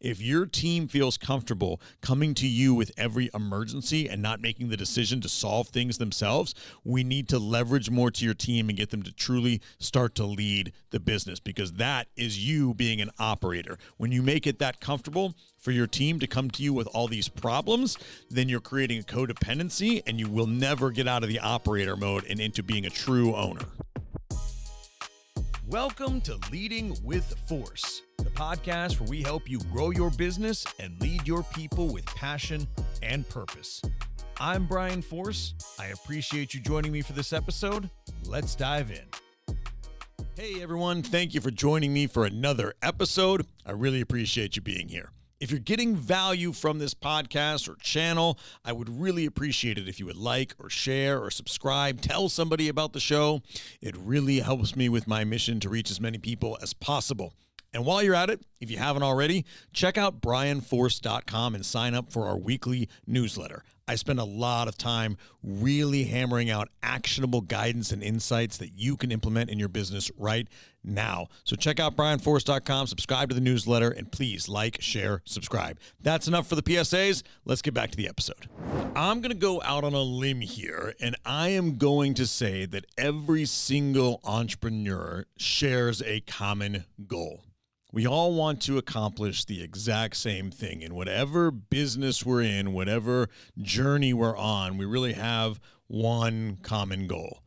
If your team feels comfortable coming to you with every emergency and not making the decision to solve things themselves, we need to leverage more to your team and get them to truly start to lead the business, because that is you being an operator. When you make it that comfortable for your team to come to you with all these problems, then you're creating a codependency and you will never get out of the operator mode and into being a true owner. Welcome to Leading with Force, the podcast where we help you grow your business and lead your people with passion and purpose. I'm Brian Force. I appreciate you joining me for this episode. Let's dive in. Hey everyone, thank you for joining me for another episode. I really appreciate you being here. If you're getting value from this podcast or channel, I would really appreciate it if you would like or share or subscribe. Tell somebody about the show. It really helps me with my mission to reach as many people as possible. And while you're at it, if you haven't already, check out brianforce.com and sign up for our weekly newsletter. I spend a lot of time really hammering out actionable guidance and insights that you can implement in your business right now. So check out brianforce.com, subscribe to the newsletter, and please like, share, subscribe. That's enough for the PSAs. Let's get back to the episode. I'm going to go out on a limb here, and I am going to say that every single entrepreneur shares a common goal. We all want to accomplish the exact same thing in whatever business we're in, whatever journey we're on. We really have one common goal.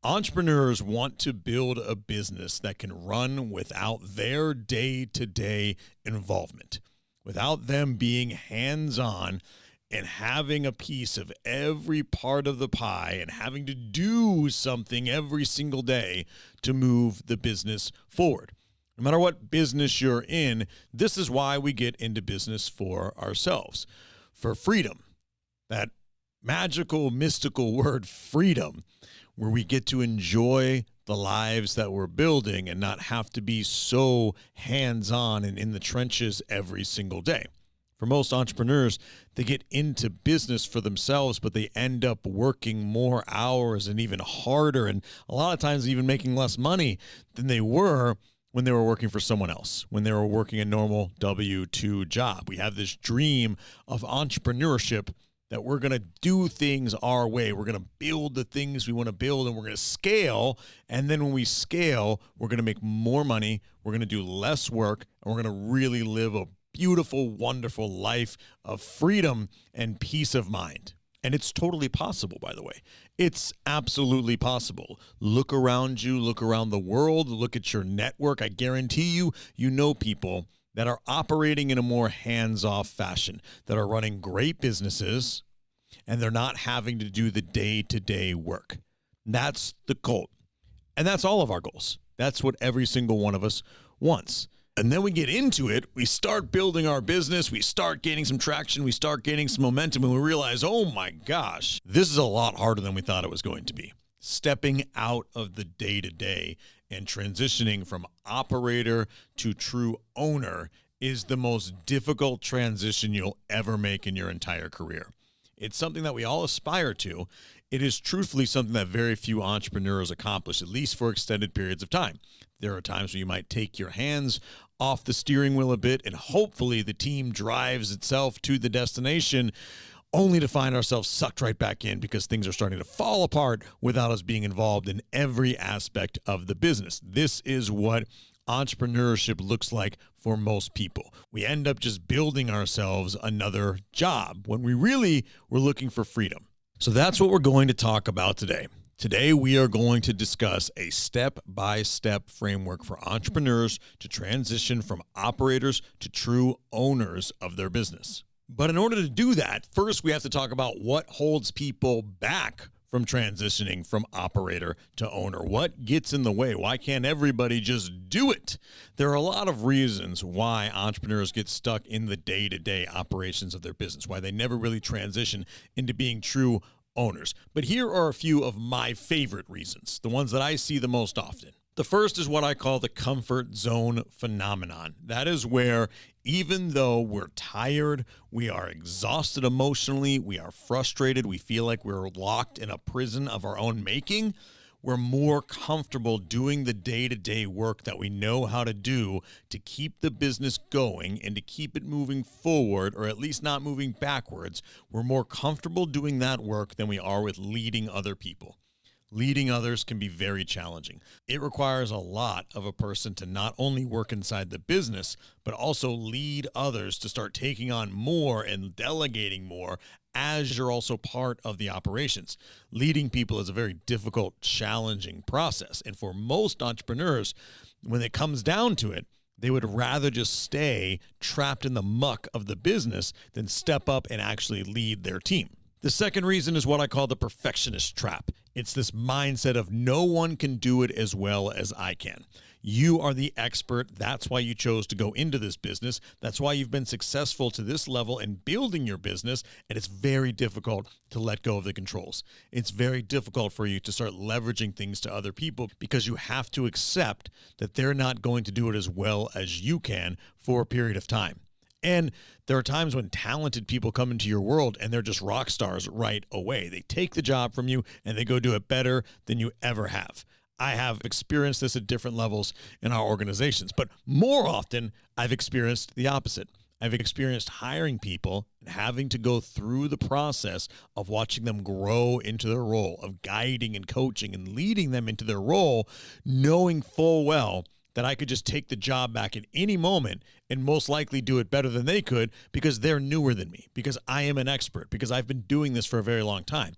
Entrepreneurs want to build a business that can run without their day-to-day involvement, without them being hands-on and having a piece of every part of the pie and having to do something every single day to move the business forward. No matter what business you're in, this is why we get into business for ourselves, for freedom, that magical, mystical word freedom, where we get to enjoy the lives that we're building and not have to be so hands-on and in the trenches every single day. For most entrepreneurs, they get into business for themselves, but they end up working more hours and even harder, and a lot of times even making less money than they were when they were working for someone else, when they were working a normal W-2 job. We have this dream of entrepreneurship that we're going to do things our way. We're going to build the things we want to build, and we're going to scale. And then when we scale, we're going to make more money. We're going to do less work, and we're going to really live a beautiful, wonderful life of freedom and peace of mind. And it's totally possible, by the way. It's absolutely possible. Look around you, look around the world, look at your network. I guarantee you, you know people that are operating in a more hands-off fashion, that are running great businesses, and they're not having to do the day-to-day work. That's the goal. And that's all of our goals. That's what every single one of us wants. And then we get into it, we start building our business, we start gaining some traction, we start gaining some momentum, and we realize, oh my gosh, this is a lot harder than we thought it was going to be. Stepping out of the day-to-day and transitioning from operator to true owner is the most difficult transition you'll ever make in your entire career. It's something that we all aspire to. It is truthfully something that very few entrepreneurs accomplish, at least for extended periods of time. There are times when you might take your hands off the steering wheel a bit, and hopefully the team drives itself to the destination, only to find ourselves sucked right back in because things are starting to fall apart without us being involved in every aspect of the business. This is what entrepreneurship looks like for most people. We end up just building ourselves another job when we really were looking for freedom. So that's what we're going to talk about today. Today, we are going to discuss a step-by-step framework for entrepreneurs to transition from operators to true owners of their business. But in order to do that, first we have to talk about what holds people back from transitioning from operator to owner. What gets in the way? Why can't everybody just do it? There are a lot of reasons why entrepreneurs get stuck in the day-to-day operations of their business, why they never really transition into being true owners. But here are a few of my favorite reasons, the ones that I see the most often. The first is what I call the comfort zone phenomenon. That is where even though we're tired, we are exhausted emotionally, we are frustrated, we feel like we're locked in a prison of our own making, We're more comfortable doing the day-to-day work that we know how to do to keep the business going and to keep it moving forward, or at least not moving backwards. We're more comfortable doing that work than we are with leading other people. Leading others can be very challenging. It requires a lot of a person to not only work inside the business, but also lead others to start taking on more and delegating more as you're also part of the operations. Leading people is a very difficult, challenging process. And for most entrepreneurs, when it comes down to it, they would rather just stay trapped in the muck of the business than step up and actually lead their team. The second reason is what I call the perfectionist trap. It's this mindset of no one can do it as well as I can. You are the expert. That's why you chose to go into this business. That's why you've been successful to this level in building your business. And it's very difficult to let go of the controls. It's very difficult for you to start leveraging things to other people because you have to accept that they're not going to do it as well as you can for a period of time. And there are times when talented people come into your world and they're just rock stars right away. They take the job from you and they go do it better than you ever have. I have experienced this at different levels in our organizations, but more often I've experienced the opposite. I've experienced hiring people and having to go through the process of watching them grow into their role, of guiding and coaching and leading them into their role, knowing full well that I could just take the job back at any moment and most likely do it better than they could because they're newer than me, because I am an expert, because I've been doing this for a very long time.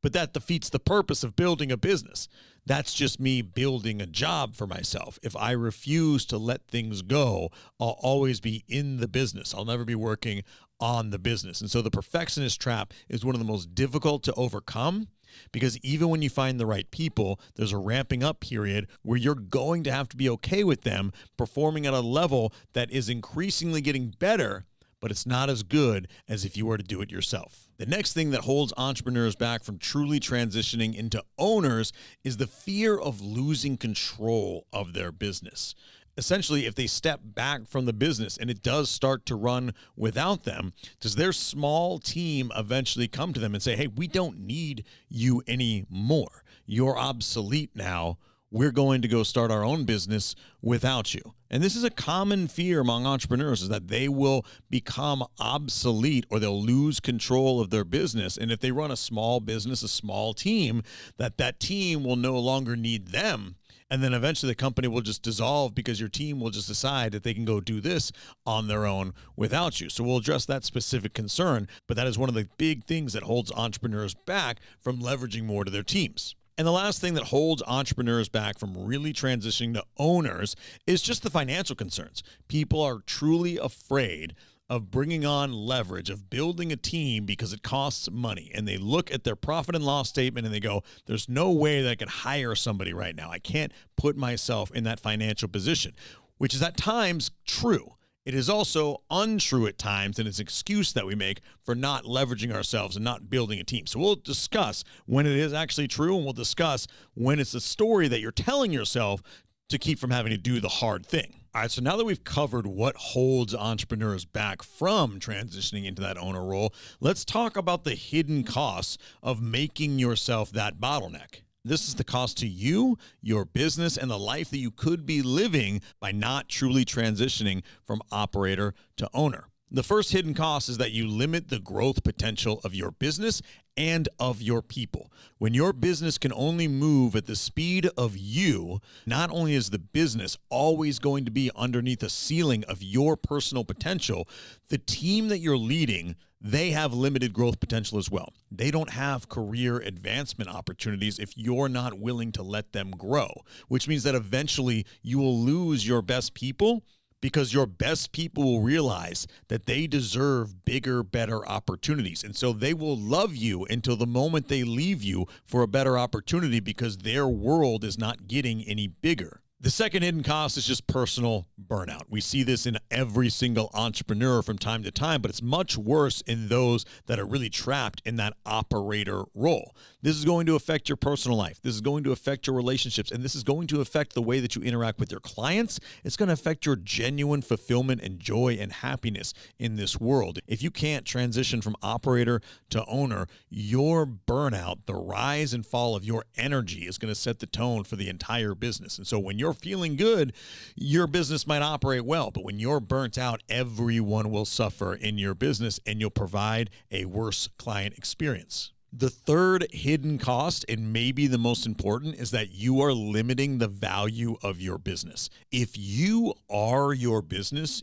But that defeats the purpose of building a business. That's just me building a job for myself. If I refuse to let things go, I'll always be in the business. I'll never be working on the business. And so the perfectionist trap is one of the most difficult to overcome, because even when you find the right people, there's a ramping up period where you're going to have to be okay with them performing at a level that is increasingly getting better, but it's not as good as if you were to do it yourself. The next thing that holds entrepreneurs back from truly transitioning into owners is the fear of losing control of their business. Essentially, if they step back from the business and it does start to run without them, does their small team eventually come to them and say, hey, we don't need you anymore. You're obsolete now. We're going to go start our own business without you. And this is a common fear among entrepreneurs, is that they will become obsolete or they'll lose control of their business. And if they run a small business, a small team, that team will no longer need them. And then eventually the company will just dissolve because your team will just decide that they can go do this on their own without you. So we'll address that specific concern, but that is one of the big things that holds entrepreneurs back from leveraging more to their teams. And the last thing that holds entrepreneurs back from really transitioning to owners is just the financial concerns. People are truly afraid of bringing on leverage, of building a team, because it costs money. And they look at their profit and loss statement and they go, there's no way that I could hire somebody right now. I can't put myself in that financial position, which is at times true. It is also untrue at times, and it's an excuse that we make for not leveraging ourselves and not building a team. So we'll discuss when it is actually true, and we'll discuss when it's a story that you're telling yourself to keep from having to do the hard thing. All right, so now that we've covered what holds entrepreneurs back from transitioning into that owner role, let's talk about the hidden costs of making yourself that bottleneck. This is the cost to you, your business, and the life that you could be living by not truly transitioning from operator to owner. The first hidden cost is that you limit the growth potential of your business and of your people. When your business can only move at the speed of you, not only is the business always going to be underneath a ceiling of your personal potential, the team that you're leading, they have limited growth potential as well. They don't have career advancement opportunities if you're not willing to let them grow, which means that eventually you will lose your best people, because your best people will realize that they deserve bigger, better opportunities. And so they will love you until the moment they leave you for a better opportunity, because their world is not getting any bigger. The second hidden cost is just personal burnout. We see this in every single entrepreneur from time to time, but it's much worse in those that are really trapped in that operator role. This is going to affect your personal life. This is going to affect your relationships, and this is going to affect the way that you interact with your clients. It's going to affect your genuine fulfillment and joy and happiness in this world. If you can't transition from operator to owner, your burnout, the rise and fall of your energy is going to set the tone for the entire business. And so when you're feeling good, your business might operate well, but when you're burnt out, everyone will suffer in your business and you'll provide a worse client experience. The third hidden cost, and maybe the most important, is that you are limiting the value of your business. If you are your business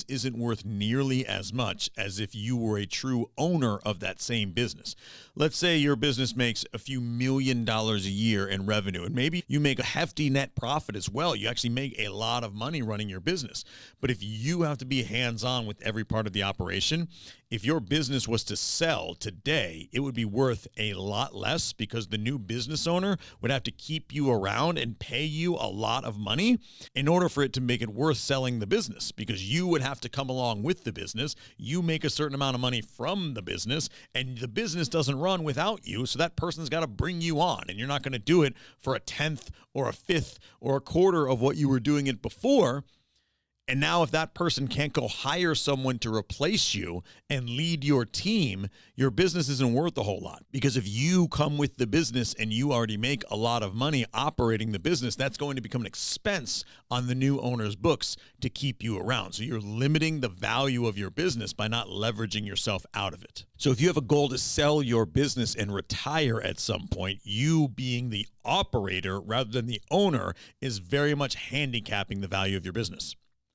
isn't worth nearly as much as if you were a true owner of that same business. Let's say your business makes a few $1 million a year in revenue, and maybe you make a hefty net profit as well. You actually make a lot of money running your business. But if you have to be hands-on with every part of the operation, if your business was to sell today, it would be worth a lot less because the new business owner would have to keep you around and pay you a lot of money in order for it to make it worth selling the business, because you would have to come along with the business. You make a certain amount of money from the business, and the business doesn't run without you. So that person's got to bring you on, and you're not going to do it for a tenth or a fifth or a quarter of what you were doing it before. And now if that person can't go hire someone to replace you and lead your team, your business isn't worth a whole lot. Because if you come with the business and you already make a lot of money operating the business, that's going to become an expense on the new owner's books to keep you around. So you're limiting the value of your business by not leveraging yourself out of it. So if you have a goal to sell your business and retire at some point, you being the operator rather than the owner is very much handicapping the value of your business.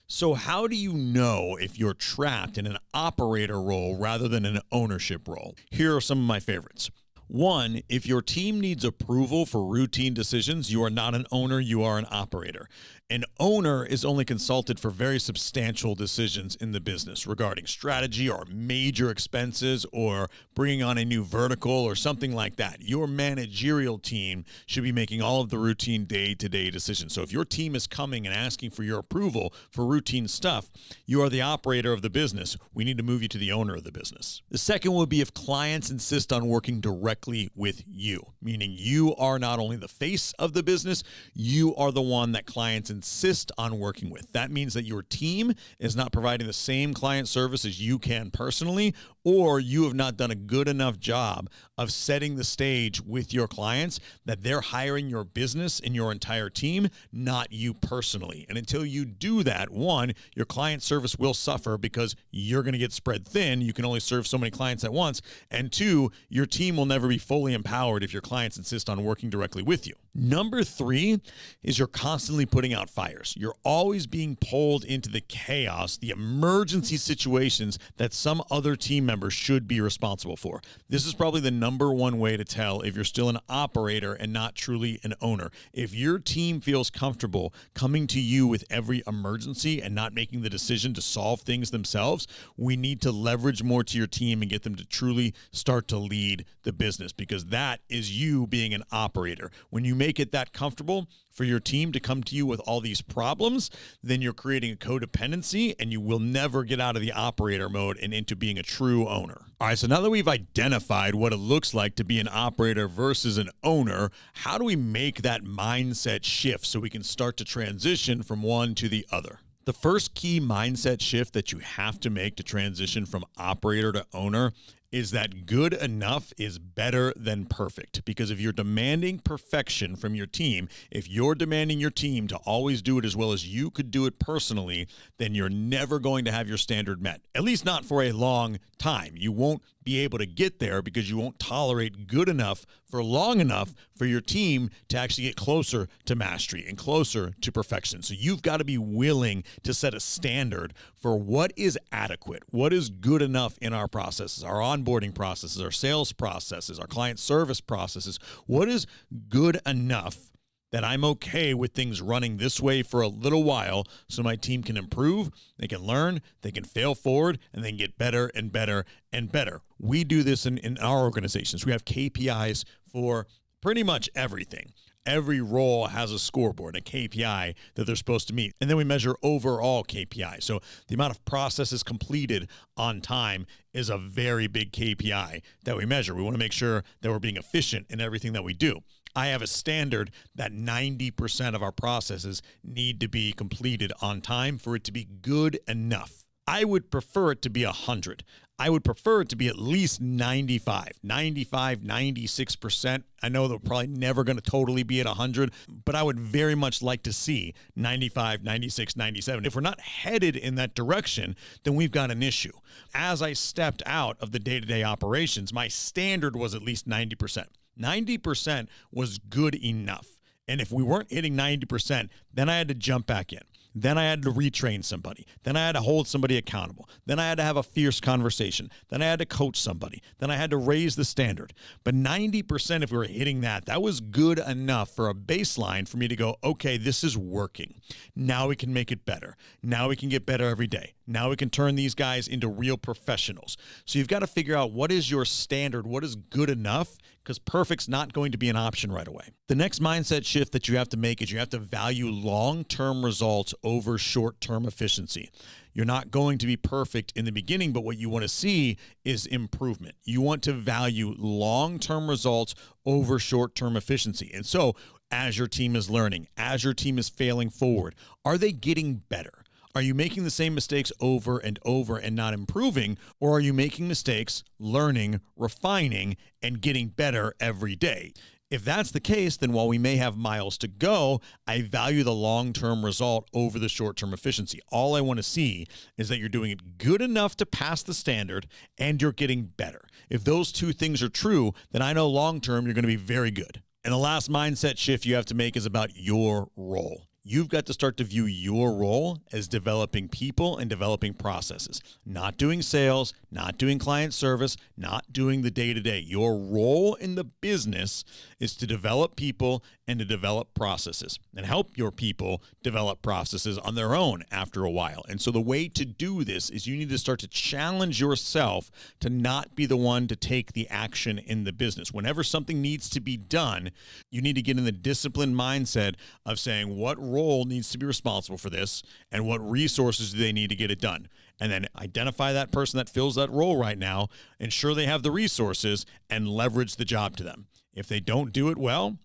So how do you know if you're trapped in an operator role rather than an ownership role? Here are some of my favorites. One, if your team needs approval for routine decisions, you are not an owner, you are an operator. An owner is only consulted for very substantial decisions in the business regarding strategy or major expenses or bringing on a new vertical or something like that. Your managerial team should be making all of the routine day-to-day decisions. So if your team is coming and asking for your approval for routine stuff, you are the operator of the business. We need to move you to the owner of the business. The second would be if clients insist on working directly with you, meaning you are not only the face of the business, you are the one that clients insist on working with. That means that your team is not providing the same client service as you can personally, or you have not done a good enough job of setting the stage with your clients that they're hiring your business and your entire team, not you personally. And until you do that, one, your client service will suffer because you're going to get spread thin. You can only serve so many clients at once. And two, your team will never be fully empowered if your clients insist on working directly with you. Number three is you're constantly putting out fires. You're always being pulled into the chaos, the emergency situations that some other team member should be responsible for. This is probably the number one way to tell if you're still an operator and not truly an owner. If your team feels comfortable coming to you with every emergency and not making the decision to solve things themselves, we need to leverage more to your team and get them to truly start to lead the business, because that is you being an operator. When you make it that comfortable for your team to come to you with all these problems, then you're creating a codependency and you will never get out of the operator mode and into being a true owner. All right, so now that we've identified what it looks like to be an operator versus an owner, how do we make that mindset shift so we can start to transition from one to the other? The first key mindset shift that you have to make to transition from operator to owner is that good enough is better than perfect. Because if you're demanding perfection from your team, if you're demanding your team to always do it as well as you could do it personally, then you're never going to have your standard met, at least not for a long time. You won't be able to get there because you won't tolerate good enough for long enough for your team to actually get closer to mastery and closer to perfection. So you've got to be willing to set a standard for what is adequate, what is good enough in our processes, our onboarding processes, our sales processes, our client service processes. What is good enough that I'm okay with things running this way for a little while so my team can improve, they can learn, they can fail forward, and then get better and better and better. We do this in our organizations. We have KPIs for pretty much everything. Every role has a scoreboard, a KPI that they're supposed to meet. And then we measure overall KPI. So the amount of processes completed on time is a very big KPI that we measure. We want to make sure that we're being efficient in everything that we do. I have a standard that 90% of our processes need to be completed on time for it to be good enough. I would prefer it to be 100. I would prefer it to be at least 95, 96%. I know they're probably never going to totally be at 100, but I would very much like to see 95, 96, 97. If we're not headed in that direction, then we've got an issue. As I stepped out of the day-to-day operations, my standard was at least 90%. 90% was good enough. And if we weren't hitting 90%, then I had to jump back in. Then I had to retrain somebody. Then I had to hold somebody accountable. Then I had to have a fierce conversation. Then I had to coach somebody. Then I had to raise the standard. But 90%, if we were hitting that, that was good enough for a baseline for me to go, okay, this is working. Now we can make it better. Now we can get better every day. Now we can turn these guys into real professionals. So you've got to figure out what is your standard, what is good enough, because perfect's not going to be an option right away. The next mindset shift that you have to make is you have to value long-term results over short-term efficiency. You're not going to be perfect in the beginning, but what you want to see is improvement. You want to value long-term results over short-term efficiency. And so as your team is learning, as your team is failing forward, are they getting better? Are you making the same mistakes over and over and not improving, or are you making mistakes, learning, refining, and getting better every day? If that's the case, then while we may have miles to go, I value the long-term result over the short-term efficiency. All I want to see is that you're doing it good enough to pass the standard and you're getting better. If those two things are true, then I know long-term you're going to be very good. And the last mindset shift you have to make is about your role. You've got to start to view your role as developing people and developing processes, not doing sales, not doing client service, not doing the day-to-day. Your role in the business is to develop people and to develop processes and help your people develop processes on their own after a while. And so the way to do this is you need to start to challenge yourself to not be the one to take the action in the business. Whenever something needs to be done, you need to get in the disciplined mindset of saying, what role needs to be responsible for this and what resources do they need to get it done? And then identify that person that fills that role right now, ensure they have the resources, and leverage the job to them. If they don't do it well,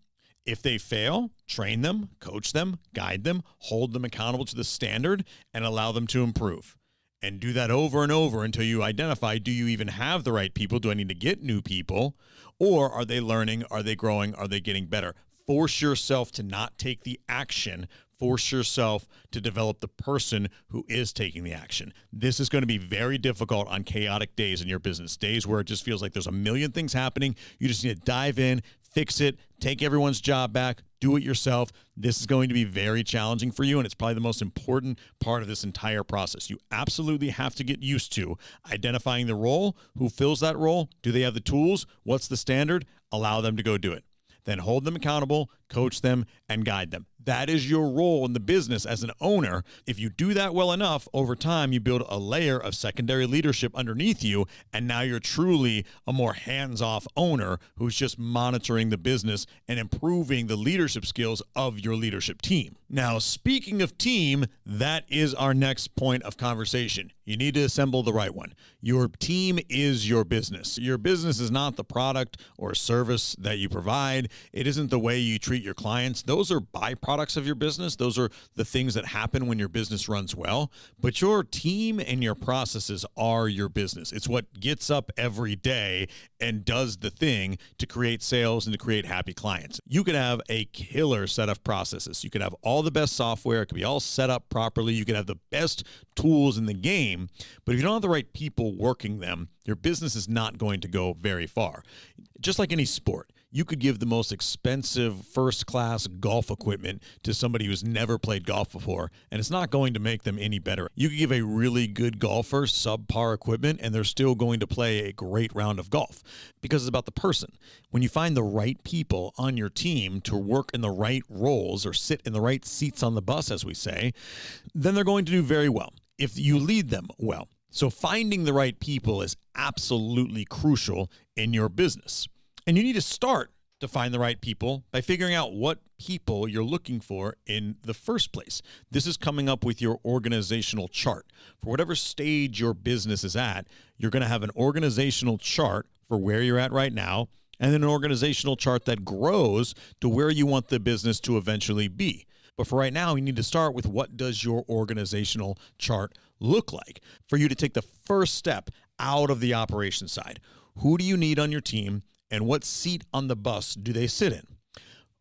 if they fail, train them, coach them, guide them, hold them accountable to the standard, and allow them to improve. And do that over and over until you identify, do you even have the right people? Do I need to get new people? Or are they learning? Are they growing? Are they getting better? Force yourself to not take the action. Force yourself to develop the person who is taking the action. This is going to be very difficult on chaotic days in your business, days where it just feels like there's a million things happening. You just need to dive in, fix it, take everyone's job back, do it yourself. This is going to be very challenging for you, and it's probably the most important part of this entire process. You absolutely have to get used to identifying the role, who fills that role, do they have the tools, what's the standard, allow them to go do it. Then hold them accountable, coach them, and guide them. That is your role in the business as an owner. If you do that well enough, over time, you build a layer of secondary leadership underneath you, and now you're truly a more hands-off owner who's just monitoring the business and improving the leadership skills of your leadership team. Now, speaking of team, that is our next point of conversation. You need to assemble the right one. Your team is your business. Your business is not the product or service that you provide. It isn't the way you treat your clients. Those are byproducts of your business. Those are the things that happen when your business runs well. But your team and your processes are your business. It's what gets up every day and does the thing to create sales and to create happy clients. You could have a killer set of processes. You could have all the best software. It could be all set up properly. You could have the best tools in the game. But if you don't have the right people working them, your business is not going to go very far. Just like any sport, you could give the most expensive first-class golf equipment to somebody who's never played golf before, and it's not going to make them any better. You could give a really good golfer subpar equipment, and they're still going to play a great round of golf because it's about the person. When you find the right people on your team to work in the right roles or sit in the right seats on the bus, as we say, then they're going to do very well if you lead them well. So finding the right people is absolutely crucial in your business. And you need to start to find the right people by figuring out what people you're looking for in the first place. This is coming up with your organizational chart. For whatever stage your business is at, you're going to have an organizational chart for where you're at right now, and then an organizational chart that grows to where you want the business to eventually be. But for right now, you need to start with, what does your organizational chart look like for you to take the first step out of the operations side? Who do you need on your team, and what seat on the bus do they sit in?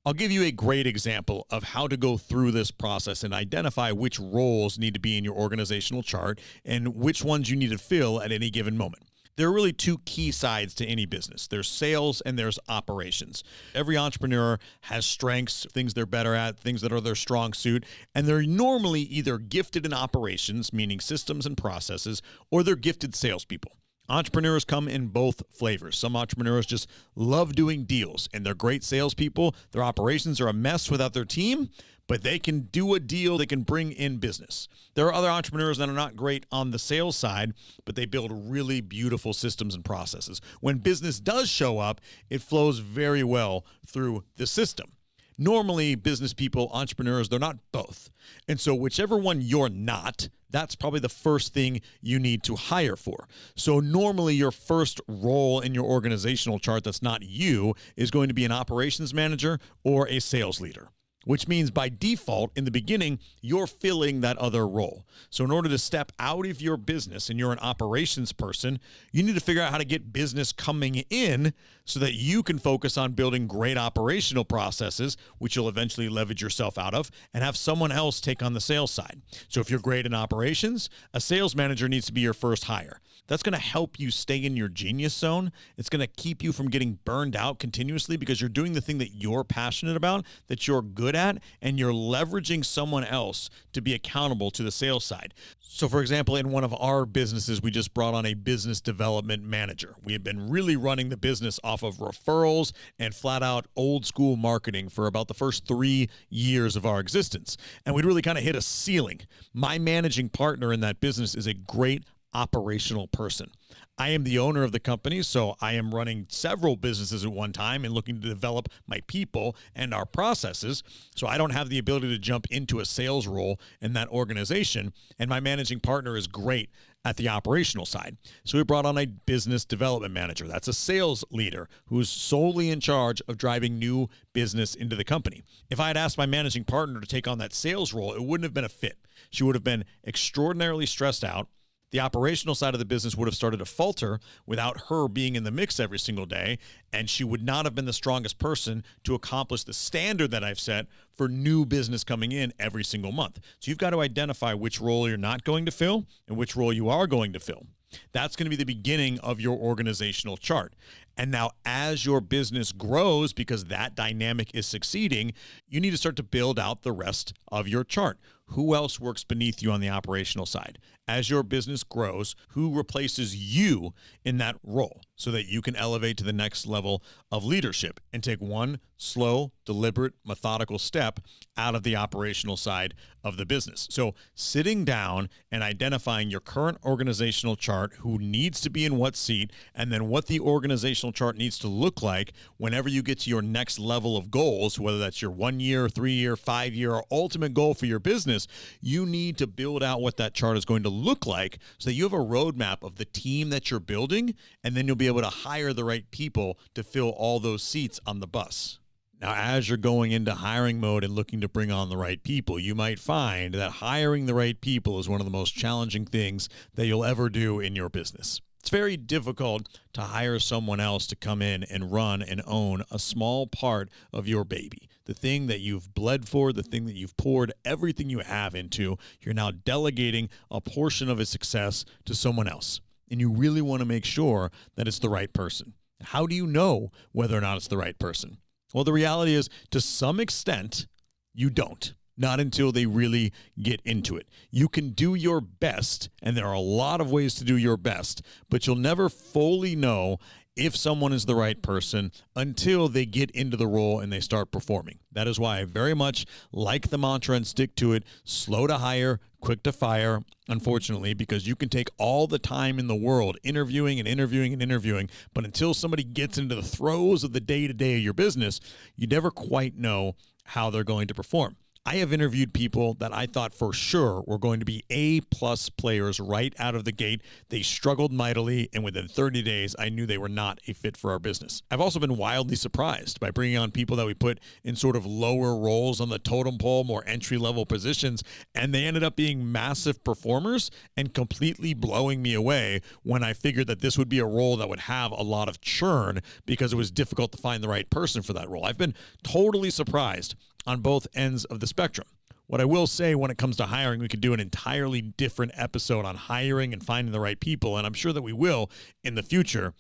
I'll give you a great example of how to go through this process and identify which roles need to be in your organizational chart and which ones you need to fill at any given moment. There are really two key sides to any business. There's sales and there's operations. Every entrepreneur has strengths, things they're better at, things that are their strong suit, and they're normally either gifted in operations, meaning systems and processes, or they're gifted salespeople. Entrepreneurs come in both flavors. Some entrepreneurs just love doing deals, and they're great salespeople. Their operations are a mess without their team, but they can do a deal, they can bring in business. There are other entrepreneurs that are not great on the sales side, but they build really beautiful systems and processes. When business does show up, it flows very well through the system. Normally, business people, entrepreneurs, they're not both. And so whichever one you're not, that's probably the first thing you need to hire for. So normally your first role in your organizational chart that's not you is going to be an operations manager or a sales leader, which means by default, in the beginning, you're filling that other role. So in order to step out of your business and you're an operations person, you need to figure out how to get business coming in so that you can focus on building great operational processes, which you'll eventually leverage yourself out of, and have someone else take on the sales side. So if you're great in operations, a sales manager needs to be your first hire. That's going to help you stay in your genius zone. It's going to keep you from getting burned out continuously because you're doing the thing that you're passionate about, that you're good at, and you're leveraging someone else to be accountable to the sales side. So for example, in one of our businesses, we just brought on a business development manager. We had been really running the business off of referrals and flat out old school marketing for about the first 3 years of our existence. And we'd really kind of hit a ceiling. My managing partner in that business is a great operational person. I am the owner of the company, so I am running several businesses at one time and looking to develop my people and our processes. So I don't have the ability to jump into a sales role in that organization. And my managing partner is great at the operational side. So we brought on a business development manager. That's a sales leader who's solely in charge of driving new business into the company. If I had asked my managing partner to take on that sales role, it wouldn't have been a fit. She would have been extraordinarily stressed out. The operational side of the business would have started to falter without her being in the mix every single day, and she would not have been the strongest person to accomplish the standard that I've set for new business coming in every single month. So you've got to identify which role you're not going to fill and which role you are going to fill. That's going to be the beginning of your organizational chart. And now as your business grows, because that dynamic is succeeding, you need to start to build out the rest of your chart. Who else works beneath you on the operational side? As your business grows, who replaces you in that role so that you can elevate to the next level of leadership and take one slow, deliberate, methodical step out of the operational side of the business? So sitting down and identifying your current organizational chart, who needs to be in what seat, and then what the organizational chart needs to look like whenever you get to your next level of goals, whether that's your 1 year, 3 year, 5 year, or ultimate goal for your business, you need to build out what that chart is going to look like so that you have a roadmap of the team that you're building, and then you'll be able to hire the right people to fill all those seats on the bus. Now, as you're going into hiring mode and looking to bring on the right people, you might find that hiring the right people is one of the most challenging things that you'll ever do in your business. It's very difficult to hire someone else to come in and run and own a small part of your baby. The thing that you've bled for, the thing that you've poured everything you have into, you're now delegating a portion of its success to someone else. And you really want to make sure that it's the right person. How do you know whether or not it's the right person? Well, the reality is, to some extent, you don't. Not until they really get into it. You can do your best, and there are a lot of ways to do your best, but you'll never fully know if someone is the right person until they get into the role and they start performing. That is why I very much like the mantra and stick to it: slow to hire, quick to fire, unfortunately, because you can take all the time in the world interviewing and interviewing and interviewing, but until somebody gets into the throes of the day-to-day of your business, you never quite know how they're going to perform. I have interviewed people that I thought for sure were going to be A-plus players right out of the gate. They struggled mightily, and within 30 days, I knew they were not a fit for our business. I've also been wildly surprised by bringing on people that we put in sort of lower roles on the totem pole, more entry-level positions, and they ended up being massive performers and completely blowing me away when I figured that this would be a role that would have a lot of churn because it was difficult to find the right person for that role. I've been totally surprised on both ends of the spectrum. What I will say when it comes to hiring, we could do an entirely different episode on hiring and finding the right people, and I'm sure that we will in the future.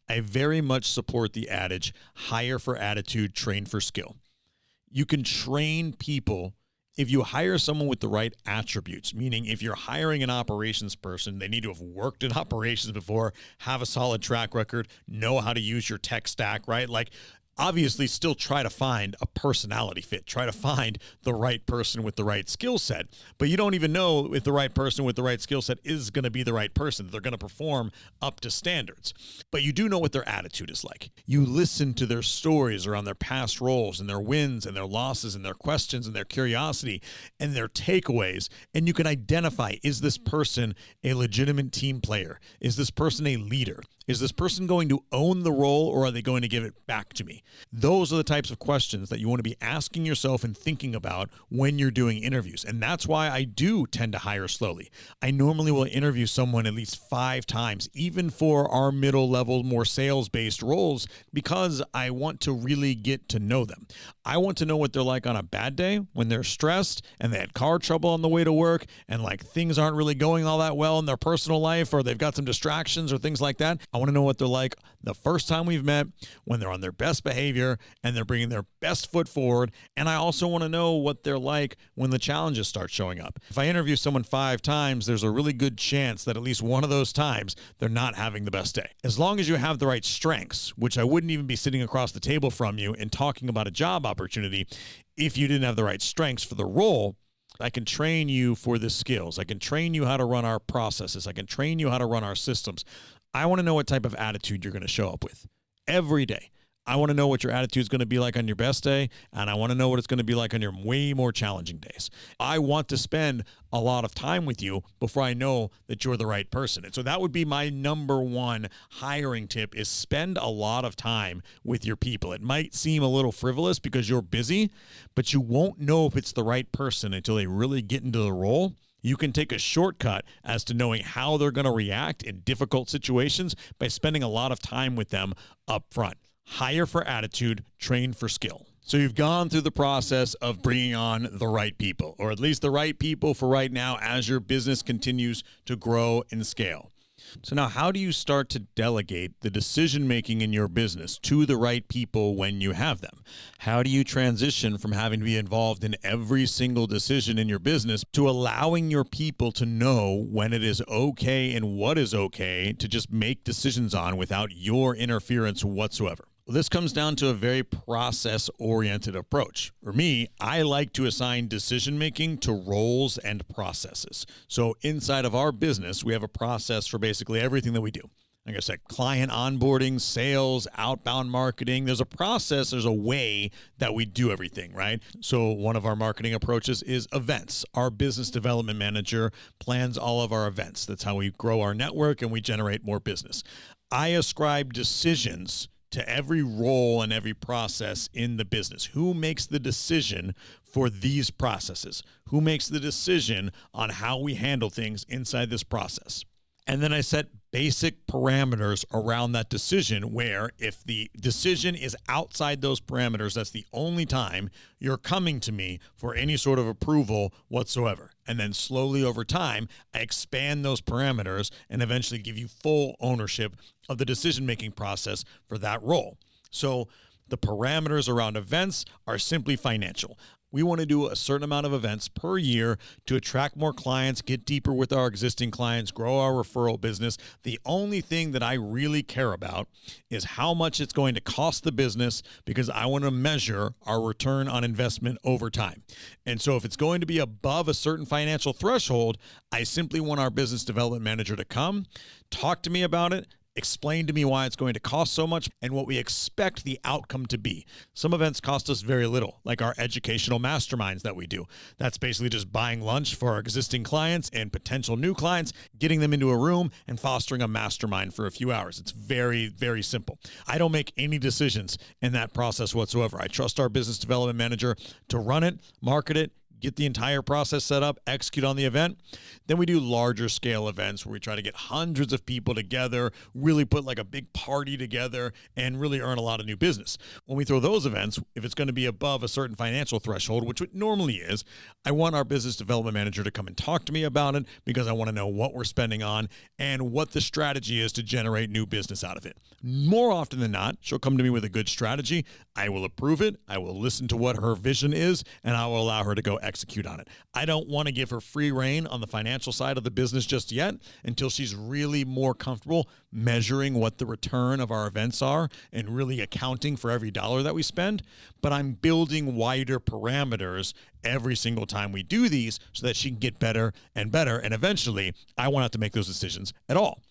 I very much support the adage, hire for attitude, train for skill. You can train people if you hire someone with the right attributes, meaning if you're hiring an operations person, they need to have worked in operations before, have a solid track record, know how to use your tech stack, right? Like, obviously still try to find a personality fit, try to find the right person with the right skill set, but you don't even know if the right person with the right skill set is going to be the right person. They're going to perform up to standards, but you do know what their attitude is like. You listen to their stories around their past roles and their wins and their losses and their questions and their curiosity and their takeaways, and you can identify, is this person a legitimate team player? Is this person a leader? Is this person going to own the role, or are they going to give it back to me? Those are the types of questions that you want to be asking yourself and thinking about when you're doing interviews. And that's why I do tend to hire slowly. I normally will interview someone at least 5 times, even for our middle level, more sales-based roles, because I want to really get to know them. I want to know what they're like on a bad day, when they're stressed and they had car trouble on the way to work and like things aren't really going all that well in their personal life, or they've got some distractions or things like that. I want to know what they're like the first time we've met, when they're on their best behavior and they're bringing their best foot forward. And I also want to know what they're like when the challenges start showing up. If I interview someone 5 times, there's a really good chance that at least one of those times they're not having the best day. As long as you have the right strengths, which I wouldn't even be sitting across the table from you and talking about a job opportunity if you didn't have the right strengths for the role. I can train you for the skills. I can train you how to run our processes. I can train you how to run our systems. I want to know what type of attitude you're going to show up with every day. I want to know what your attitude is going to be like on your best day, and I want to know what it's going to be like on your way more challenging days. I want to spend a lot of time with you before I know that you're the right person. And so that would be my number one hiring tip, is spend a lot of time with your people. It might seem a little frivolous because you're busy, but you won't know if it's the right person until they really get into the role. You can take a shortcut as to knowing how they're going to react in difficult situations by spending a lot of time with them up front. Hire for attitude, train for skill. So you've gone through the process of bringing on the right people, or at least the right people for right now as your business continues to grow and scale. So now, how do you start to delegate the decision-making in your business to the right people when you have them? How do you transition from having to be involved in every single decision in your business to allowing your people to know when it is okay and what is okay to just make decisions on without your interference whatsoever? Well, this comes down to a very process-oriented approach. For me, I like to assign decision-making to roles and processes. So inside of our business, we have a process for basically everything that we do. Like I said, client onboarding, sales, outbound marketing. There's a process, there's a way that we do everything, right? So one of our marketing approaches is events. Our business development manager plans all of our events. That's how we grow our network and we generate more business. I ascribe decisions to every role and every process in the business. Who makes the decision for these processes? Who makes the decision on how we handle things inside this process? And then I set basic parameters around that decision where if the decision is outside those parameters, that's the only time you're coming to me for any sort of approval whatsoever. And then slowly over time, I expand those parameters and eventually give you full ownership of the decision-making process for that role. So the parameters around events are simply financial. We want to do a certain amount of events per year to attract more clients, get deeper with our existing clients, grow our referral business. The only thing that I really care about is how much it's going to cost the business, because I want to measure our return on investment over time. And so if it's going to be above a certain financial threshold, I simply want our business development manager to come, talk to me about it, explain to me why it's going to cost so much and what we expect the outcome to be. Some events cost us very little, like our educational masterminds that we do. That's basically just buying lunch for our existing clients and potential new clients, getting them into a room and fostering a mastermind for a few hours. It's very, very simple. I don't make any decisions in that process whatsoever. I trust our business development manager to run it, market it, get the entire process set up, execute on the event. Then we do larger scale events where we try to get hundreds of people together, really put like a big party together and really earn a lot of new business. When we throw those events, if it's going to be above a certain financial threshold, which it normally is, I want our business development manager to come and talk to me about it, because I want to know what we're spending on and what the strategy is to generate new business out of it. More often than not, she'll come to me with a good strategy. I will approve it. I will listen to what her vision is, and I will allow her to go execute on it. I don't want to give her free rein on the financial side of the business just yet until she's really more comfortable measuring what the return of our events are and really accounting for every dollar that we spend. But I'm building wider parameters every single time we do these so that she can get better and better. And eventually I won't have to make those decisions at all.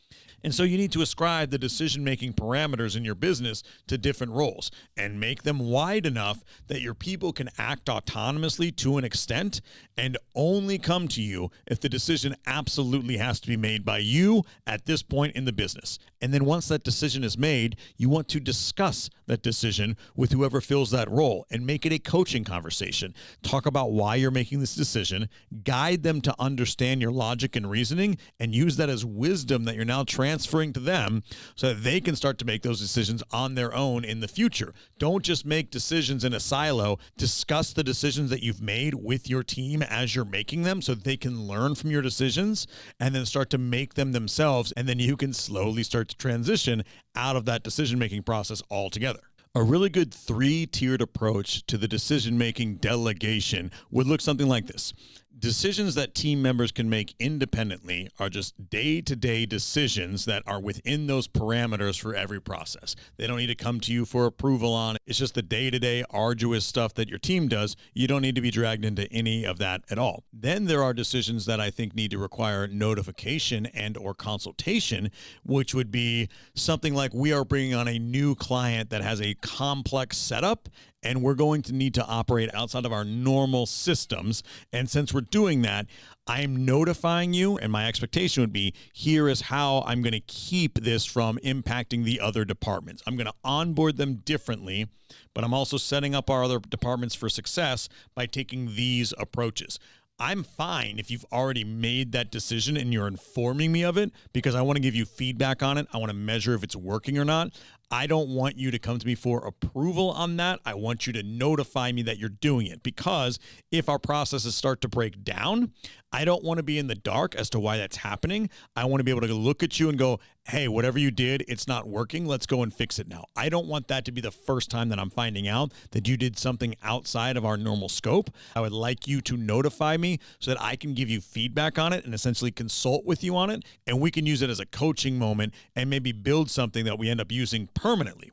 And so you need to ascribe the decision-making parameters in your business to different roles and make them wide enough that your people can act autonomously to an extent and only come to you if the decision absolutely has to be made by you at this point in the business. And then once that decision is made, you want to discuss that decision with whoever fills that role and make it a coaching conversation. Talk about why you're making this decision, guide them to understand your logic and reasoning, and use that as wisdom that you're now transferring to them so that they can start to make those decisions on their own in the future. Don't just make decisions in a silo. Discuss the decisions that you've made with your team as you're making them so that they can learn from your decisions and then start to make them themselves. And then you can slowly start to transition out of that decision-making process altogether. A really good 3-tiered approach to the decision-making delegation would look something like this. Decisions that team members can make independently are just day-to-day decisions that are within those parameters for every process. They don't need to come to you for approval on it. It's just the day-to-day arduous stuff that your team does. You don't need to be dragged into any of that at all. Then there are decisions that I think need to require notification and or consultation, which would be something like we are bringing on a new client that has a complex setup and we're going to need to operate outside of our normal systems. And since we're doing that, I'm notifying you, and my expectation would be, here is how I'm going to keep this from impacting the other departments. I'm going to onboard them differently, but I'm also setting up our other departments for success by taking these approaches. I'm fine if you've already made that decision and you're informing me of it, because I want to give you feedback on it. I want to measure if it's working or not. I don't want you to come to me for approval on that. I want you to notify me that you're doing it, because if our processes start to break down, I don't want to be in the dark as to why that's happening. I want to be able to look at you and go, hey, whatever you did, it's not working. Let's go and fix it now. I don't want that to be the first time that I'm finding out that you did something outside of our normal scope. I would like you to notify me so that I can give you feedback on it and essentially consult with you on it. And we can use it as a coaching moment and maybe build something that we end up using permanently.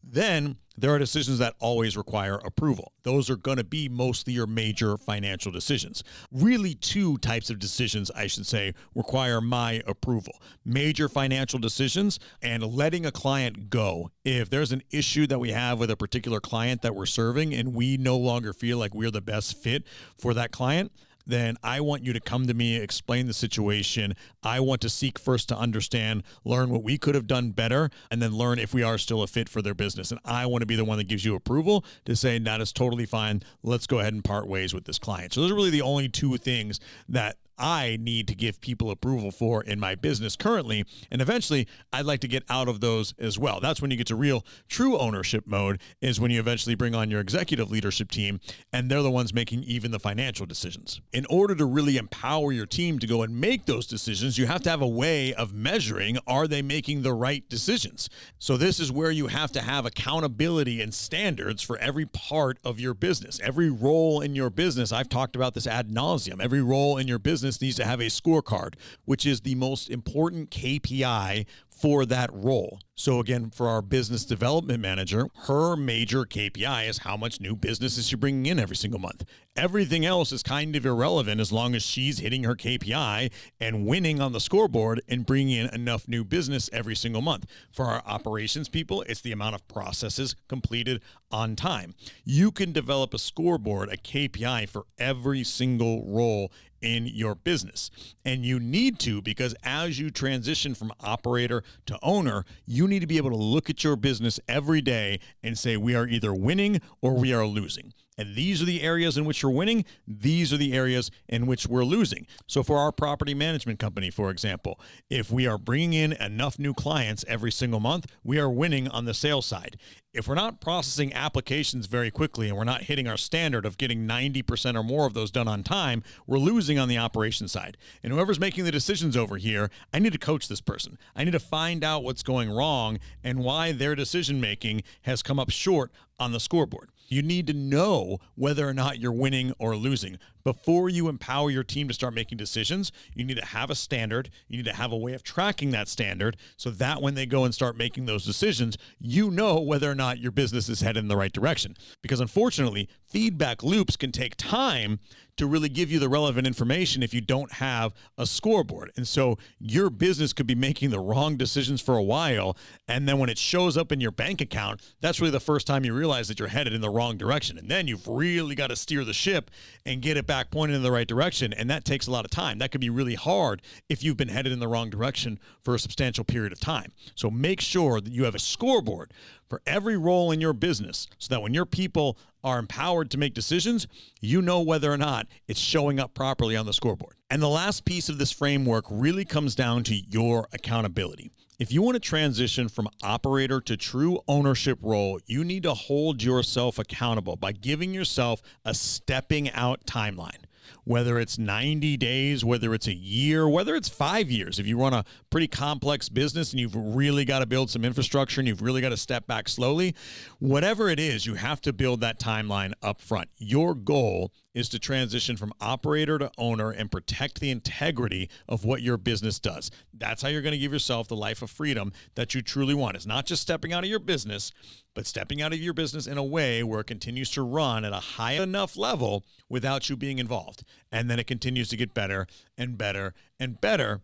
Then there are decisions that always require approval. Those are going to be mostly your major financial decisions. Really, 2 types of decisions, I should say, require my approval. Major financial decisions and letting a client go. If there's an issue that we have with a particular client that we're serving and we no longer feel like we're the best fit for that client, then I want you to come to me, explain the situation. I want to seek first to understand, learn what we could have done better, and then learn if we are still a fit for their business. And I want to be the one that gives you approval to say, that is totally fine. Let's go ahead and part ways with this client. So those are really the only 2 things that I need to give people approval for in my business currently. And eventually, I'd like to get out of those as well. That's when you get to real, true ownership mode, is when you eventually bring on your executive leadership team, and they're the ones making even the financial decisions. In order to really empower your team to go and make those decisions, you have to have a way of measuring, are they making the right decisions? So this is where you have to have accountability and standards for every part of your business. Every role in your business, I've talked about this ad nauseum, every role in your business needs to have a scorecard, which is the most important KPI for that role. So again, for our business development manager, her major KPI is how much new business is she bringing in every single month. Everything else is kind of irrelevant as long as she's hitting her KPI and winning on the scoreboard and bringing in enough new business every single month. For our operations people, it's the amount of processes completed on time. You can develop a scoreboard, a KPI for every single role in your business. And you need to, because as you transition from operator to owner, you need to be able to look at your business every day and say, we are either winning or we are losing. And these are the areas in which you're winning. These are the areas in which we're losing. So for our property management company, for example, if we are bringing in enough new clients every single month, we are winning on the sales side. If we're not processing applications very quickly and we're not hitting our standard of getting 90% or more of those done on time, we're losing on the operations side. And whoever's making the decisions over here, I need to coach this person. I need to find out what's going wrong and why their decision making has come up short on the scoreboard. You need to know whether or not you're winning or losing. Before you empower your team to start making decisions, you need to have a standard. You need to have a way of tracking that standard so that when they go and start making those decisions, you know whether or not your business is headed in the right direction. Because unfortunately, feedback loops can take time to really give you the relevant information if you don't have a scoreboard. And so your business could be making the wrong decisions for a while, and then when it shows up in your bank account, that's really the first time you realize that you're headed in the wrong direction. And then you've really got to steer the ship and get it back pointed in the right direction, and that takes a lot of time. That could be really hard if you've been headed in the wrong direction for a substantial period of time. So make sure that you have a scoreboard for every role in your business so that when your people are empowered to make decisions, you know whether or not it's showing up properly on the scoreboard. And the last piece of this framework really comes down to your accountability. If you want to transition from operator to true ownership role, you need to hold yourself accountable by giving yourself a stepping out timeline. Whether it's 90 days, whether it's a year, whether it's 5 years. If you run a pretty complex business and you've really got to build some infrastructure and you've really got to step back slowly, whatever it is, you have to build that timeline up front. Your goal is to transition from operator to owner and protect the integrity of what your business does. That's how you're going to give yourself the life of freedom that you truly want. It's not just stepping out of your business, but stepping out of your business in a way where it continues to run at a high enough level without you being involved. And then it continues to get better and better and better.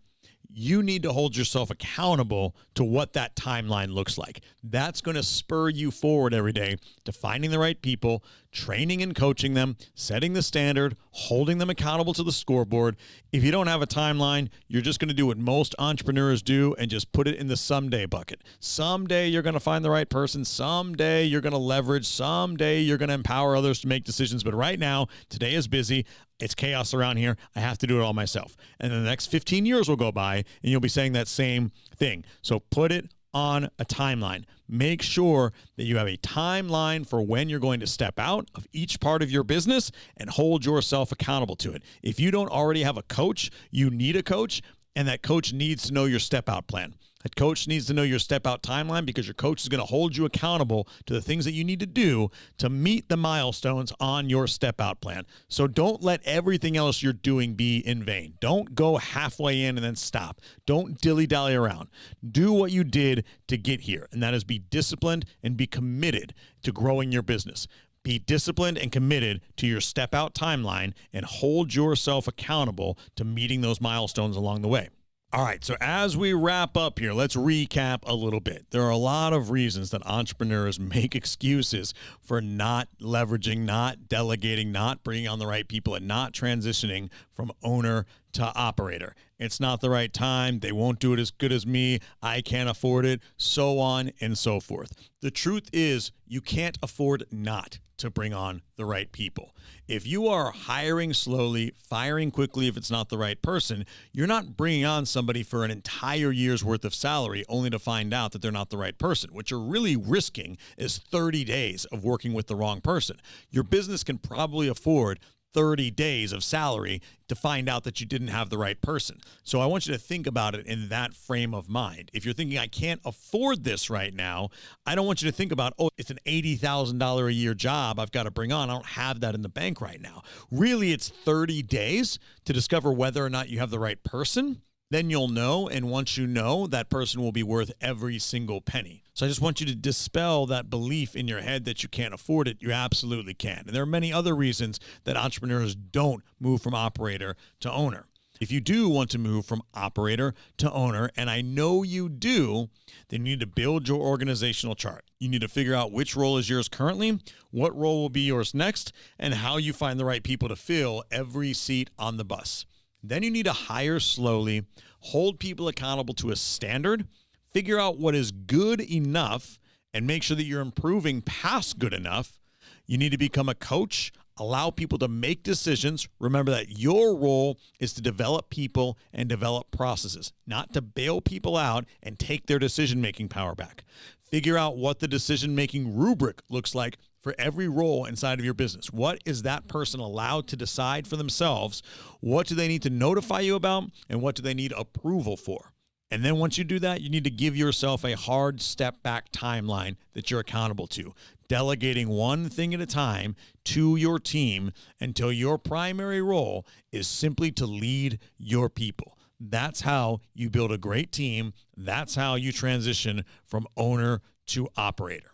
You need to hold yourself accountable to what that timeline looks like. That's going to spur you forward every day to finding the right people, training and coaching them, setting the standard, holding them accountable to the scoreboard. If you don't have a timeline, you're just going to do what most entrepreneurs do and just put it in the someday bucket. Someday you're going to find the right person. Someday you're going to leverage. Someday you're going to empower others to make decisions. But right now, today is busy. It's chaos around here. I have to do it all myself. And then the next 15 years will go by and you'll be saying that same thing. So put it on a timeline. Make sure that you have a timeline for when you're going to step out of each part of your business and hold yourself accountable to it. If you don't already have a coach, you need a coach, and that coach needs to know your step out plan. That coach needs to know your step out timeline because your coach is going to hold you accountable to the things that you need to do to meet the milestones on your step out plan. So don't let everything else you're doing be in vain. Don't go halfway in and then stop. Don't dilly-dally around. Do what you did to get here, and that is be disciplined and be committed to growing your business. Be disciplined and committed to your step out timeline and hold yourself accountable to meeting those milestones along the way. All right, so as we wrap up here, let's recap a little bit. There are a lot of reasons that entrepreneurs make excuses for not leveraging, not delegating, not bringing on the right people, and not transitioning from owner to operator. It's not the right time. They won't do it as good as me. I can't afford it, so on and so forth. The truth is, you can't afford not to bring on the right people. If you are hiring slowly, firing quickly if it's not the right person, you're not bringing on somebody for an entire year's worth of salary only to find out that they're not the right person. What you're really risking is 30 days of working with the wrong person. Your business can probably afford 30 days of salary to find out that you didn't have the right person. So I want you to think about it in that frame of mind. If you're thinking, I can't afford this right now, I don't want you to think about, oh, it's an $80,000 a year job I've got to bring on. I don't have that in the bank right now. Really, it's 30 days to discover whether or not you have the right person. Then you'll know, and once you know, that person will be worth every single penny. So I just want you to dispel that belief in your head that you can't afford it. You absolutely can. And there are many other reasons that entrepreneurs don't move from operator to owner. If you do want to move from operator to owner, and I know you do, then you need to build your organizational chart. You need to figure out which role is yours currently, what role will be yours next, and how you find the right people to fill every seat on the bus. Then you need to hire slowly, hold people accountable to a standard, figure out what is good enough, and make sure that you're improving past good enough. You need to become a coach, allow people to make decisions. Remember that your role is to develop people and develop processes, not to bail people out and take their decision-making power back. Figure out what the decision-making rubric looks like for every role inside of your business. What is that person allowed to decide for themselves? What do they need to notify you about? And what do they need approval for? And then once you do that, you need to give yourself a hard step back timeline that you're accountable to, delegating one thing at a time to your team until your primary role is simply to lead your people. That's how you build a great team. That's how you transition from owner to operator.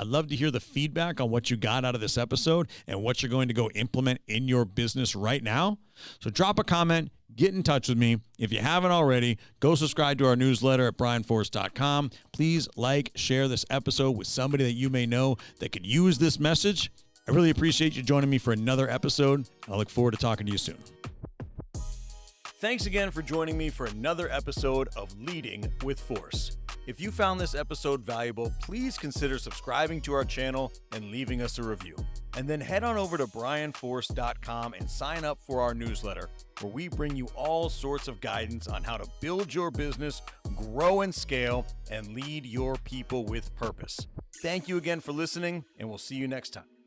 I'd love to hear the feedback on what you got out of this episode and what you're going to go implement in your business right now. So drop a comment, get in touch with me. If you haven't already, go subscribe to our newsletter at brianforce.com. Please share this episode with somebody that you may know that could use this message. I really appreciate you joining me for another episode. I look forward to talking to you soon. Thanks again for joining me for another episode of Leading with Force. If you found this episode valuable, please consider subscribing to our channel and leaving us a review. And then head on over to brianforce.com and sign up for our newsletter, where we bring you all sorts of guidance on how to build your business, grow and scale, and lead your people with purpose. Thank you again for listening, and we'll see you next time.